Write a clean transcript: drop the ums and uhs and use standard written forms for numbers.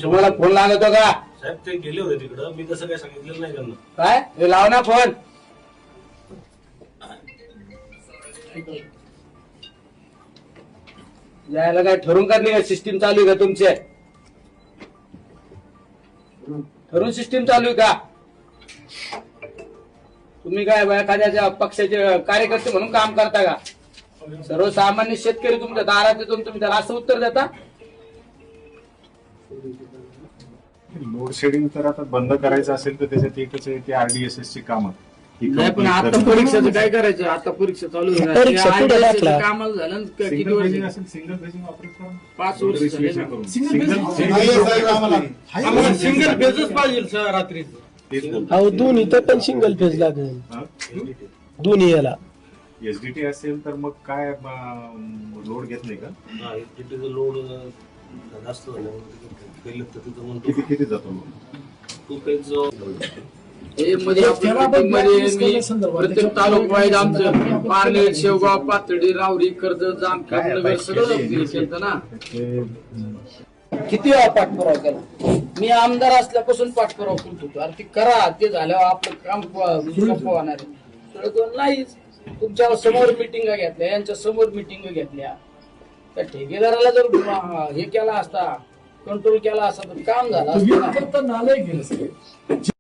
तुम्हाला फोन लागतो का? साहेब ते गेले होते तिकडं, मी तसं काय सांगितलेलं नाही त्यांना. काय हे लाव ना फोन. यायला काय ठरून काढली का? सिस्टीम चालू आहे का तुमचे? ठरून सिस्टीम चालू आहे का? तुम्ही काय एखाद्या पक्षाचे कार्यकर्ते म्हणून काम करता का? सर्वसामान्य शेतकरी तुमच्या दारात येतो, तुम्ही त्याला असं उत्तर देता? लोड शेडिंग तर आता बंद करायचं असेल तर त्याच्यात एकच आहे ते RDSS ची कामं. नाही पण आता परीक्षेचं काय करायचं? आता परीक्षा चालू आहे. परीक्षा पुढे टाकला. कामाला झालं किती सिंगल वर्ष? फेजिंग असेल, सिंगल फेजिंग ऑपरेट करून 5 वर्ष झाले ना. आम्हाला सिंगल फेजच पाहिजे रात्री. अहो दोन्ही तर पण सिंगल फेज लागेल दोन्ही याला. एसडीटी असेल तर मग काय लोड घेत नाही का? हा, एसडीटीचं लोड जास्त झालं पहिलं तर तिथं म्हणतो किती जातो लोड? तो पेज हे मध्ये आपल्या meeting मध्ये मी प्रत्येक तालुक्यात आमचं पारनेर, शेवगाव, पाथर्डी, रावरी, कर्जत, जामखेड, नगर सगळं केलं ना. किती वेळा पाठपुरावा केला मी? आमदार असल्यापासून पाठपुरावा करत होतो. अरे ते करा, ते झाल्यावर आपलं काम सोपं होणार आहे. सगळं नाहीच. तुमच्या समोर मिटिंगा घेतल्या, यांच्या समोर मिटिंग घेतल्या. त्या ठेकेदाराला जर हे केला असता, कंट्रोल केला असता तर काम झालं असतं ना.